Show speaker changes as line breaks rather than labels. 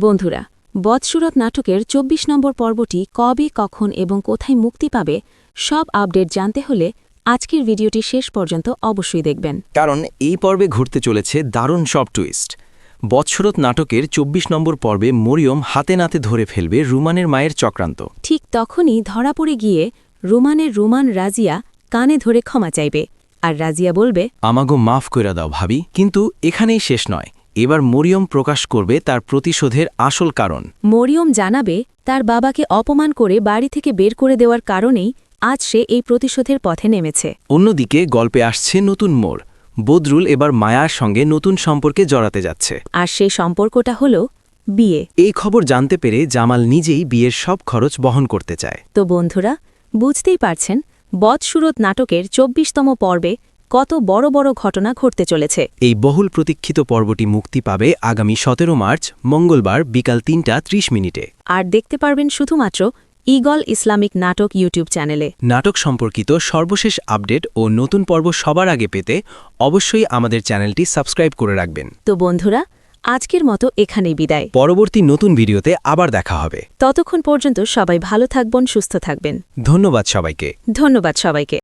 বন্ধুরা, বদসুরত নাটকের ২৪ নম্বর পর্বটি কবে, কখন এবং কোথায় মুক্তি পাবে সব আপডেট জানতে হলে আজকের ভিডিওটি শেষ পর্যন্ত অবশ্যই দেখবেন।
কারণ এই পর্বে ঘুরতে চলেছে দারুণ সব টুইস্ট। বদসুরত নাটকের ২৪ নম্বর পর্বে মরিয়ম হাতে নাতে ধরে ফেলবে রুমানের মায়ের চক্রান্ত।
ঠিক তখনই ধরা পড়ে গিয়ে রুমান রাজিয়া কানে ধরে ক্ষমা চাইবে, আর রাজিয়া বলবে,
আমাগো মাফ কইরা দাও ভাবি। কিন্তু এখানেই শেষ নয়, এবার মরিয়ম প্রকাশ করবে তার প্রতিশোধের আসল কারণ।
মরিয়ম জানাবে তার বাবাকে অপমান করে বাড়ি থেকে বের করে দেওয়ার কারণেই আজ সে এই প্রতিশোধের পথে নেমেছে।
অন্যদিকে গল্পে আসছে নতুন মোড়। বদরুল এবার মায়ার সঙ্গে নতুন সম্পর্কে জড়াতে যাচ্ছে,
আর সেই সম্পর্কটা হল বিয়ে।
এই খবর জানতে পেরে জামাল নিজেই বিয়ের সব খরচ বহন করতে চায়।
তো বন্ধুরা, বুঝতেই পারছেন বদসুরত নাটকের ২৪তম পর্বে কত বড় বড় ঘটনা ঘটতে চলেছে।
এই বহুল প্রতীক্ষিত পর্বটি মুক্তি পাবে আগামী ১৭ মার্চ মঙ্গলবার বিকাল ৩টা ৩০ মিনিটে।
আর দেখতে পারবেন শুধুমাত্র ঈগল ইসলামিক নাটক ইউটিউব চ্যানেলে।
নাটক সম্পর্কিত সর্বশেষ আপডেট ও নতুন পর্ব সবার আগে পেতে অবশ্যই আমাদের চ্যানেলটি সাবস্ক্রাইব করে রাখবেন।
তো বন্ধুরা, আজকের মতো এখানেই বিদায়।
পরবর্তী নতুন ভিডিওতে আবার দেখা হবে।
ততক্ষণ পর্যন্ত সবাই ভালো থাকবেন, সুস্থ থাকবেন।
ধন্যবাদ সবাইকে।
ধন্যবাদ সবাইকে।